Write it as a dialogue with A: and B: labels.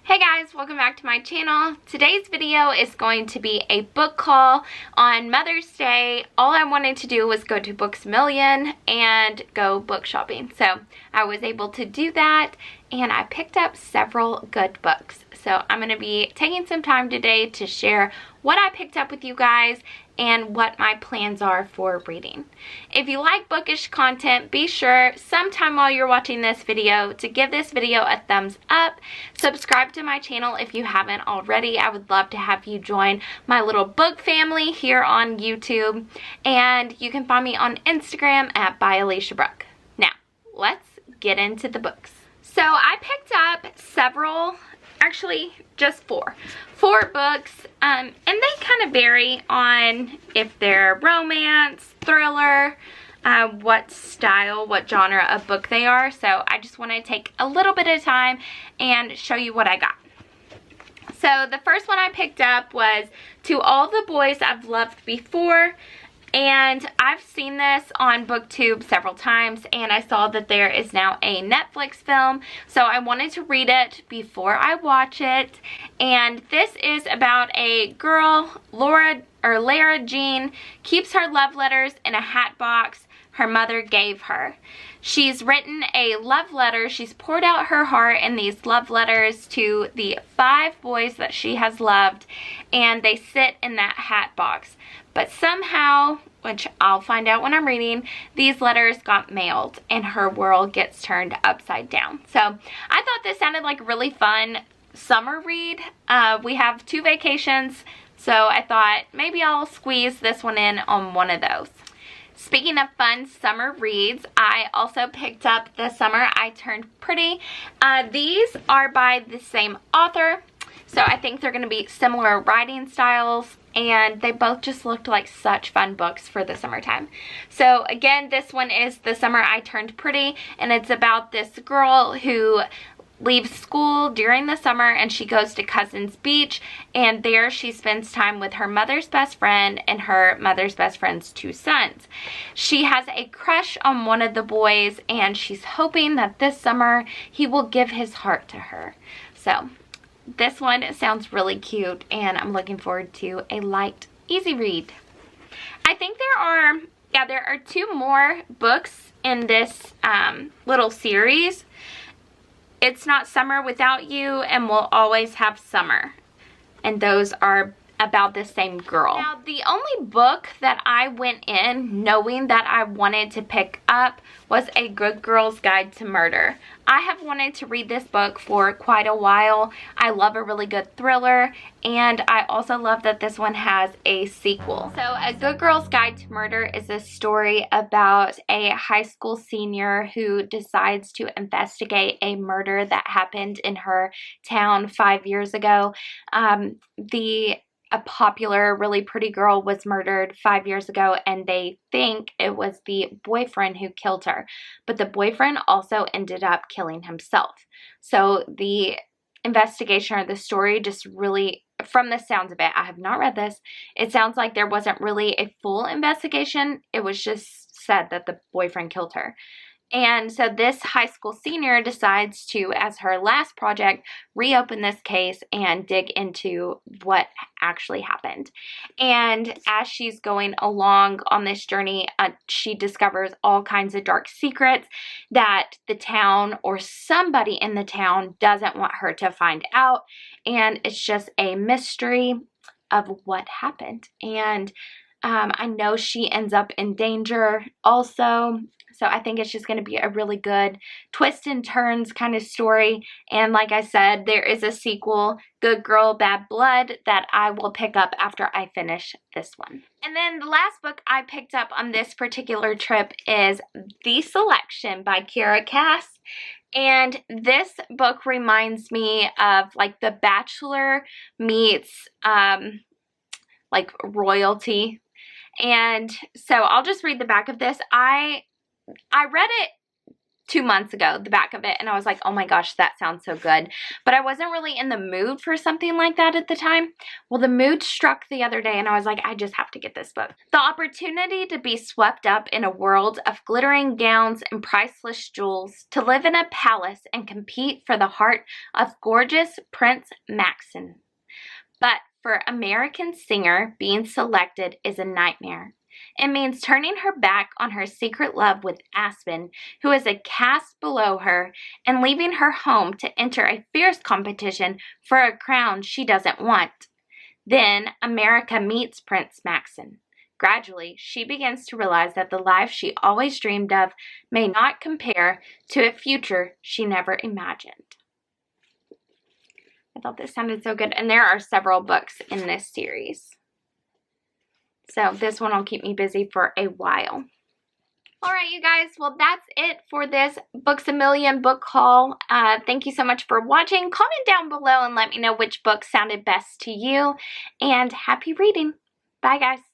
A: Hey guys, welcome back to my channel. Today's video is going to be a book haul on Mother's Day. All I wanted to do was go to Books A Million and go book shopping. So I was able to do that and I picked up several good books. So I'm going to be taking some time today to share what I picked up with you guys and what my plans are for reading. If you like bookish content, be sure sometime while you're watching this video to give this video a thumbs up. Subscribe to my channel if you haven't already. I would love to have you join my little book family here on YouTube. And you can find me on Instagram at @byaliciabrooke. Now, let's get into the books. So I picked up several, actually just four books, and they kind of vary on if they're romance, thriller, what style, what genre of book they are. So I just want to take a little bit of time and show you what I got. So the first one I picked up was To All the Boys I've Loved Before. And I've seen this on booktube several times, and I saw that there is now a Netflix film, so I wanted to read it before I watch it. And this is about a girl, Lara Jean, keeps her love letters in a hat box her mother gave her. She's written a love letter. She's poured out her heart in these love letters to the 5 boys that she has loved, and they sit in that hat box. But somehow, which I'll find out when I'm reading, these letters got mailed and her world gets turned upside down. So I thought this sounded like a really fun summer read. We have 2 vacations, so I thought maybe I'll squeeze this one in on one of those. Speaking of fun summer reads, I also picked up The Summer I Turned Pretty. These are by the same author, so I think they're going to be similar writing styles, and they both just looked like such fun books for the summertime. So again, this one is The Summer I Turned Pretty, and it's about this girl who leaves school during the summer and she goes to Cousins Beach, and there she spends time with her mother's best friend and her mother's best friend's 2 sons. She has a crush on one of the boys, and she's hoping that this summer he will give his heart to her. So this one sounds really cute, and I'm looking forward to a light, easy read. I think there are 2 more books in this little series. It's Not Summer Without You and We'll Always Have Summer. And those are about the same girl. Now, the only book that I went in knowing that I wanted to pick up was A Good Girl's Guide to Murder. I have wanted to read this book for quite a while. I love a really good thriller, and I also love that this one has a sequel. So A Good Girl's Guide to Murder is a story about a high school senior who decides to investigate a murder that happened in her town 5 years ago. A popular, really pretty girl was murdered 5 years ago, and they think it was the boyfriend who killed her. But the boyfriend also ended up killing himself. So the investigation or the story just really, from the sounds of it, I have not read this, it sounds like there wasn't really a full investigation. It was just said that the boyfriend killed her. And so this high school senior decides to, as her last project, reopen this case and dig into what actually happened. And as she's going along on this journey, she discovers all kinds of dark secrets that the town or somebody in the town doesn't want her to find out. And it's just a mystery of what happened. And I know she ends up in danger also. So I think it's just going to be a really good twist and turns kind of story. And like I said, there is a sequel, Good Girl, Bad Blood, that I will pick up after I finish this one. And then the last book I picked up on this particular trip is The Selection by Kiera Cass. And this book reminds me of like The Bachelor meets like royalty. And so I'll just read the back of this. I read it 2 months ago, the back of it, and I was like, oh my gosh, that sounds so good. But I wasn't really in the mood for something like that at the time. Well, the mood struck the other day, and I was like, I just have to get this book. The opportunity to be swept up in a world of glittering gowns and priceless jewels, to live in a palace and compete for the heart of gorgeous Prince Maxon. But for American Singer, being selected is a nightmare. It means turning her back on her secret love with Aspen, who is a caste below her, and leaving her home to enter a fierce competition for a crown she doesn't want. Then America meets Prince Maxon. Gradually, she begins to realize that the life she always dreamed of may not compare to a future she never imagined. I thought this sounded so good, and there are several books in this series. So this one will keep me busy for a while. Alright, you guys, well, that's it for this Books A Million book haul. Thank you so much for watching. Comment down below and let me know which book sounded best to you. And happy reading. Bye, guys.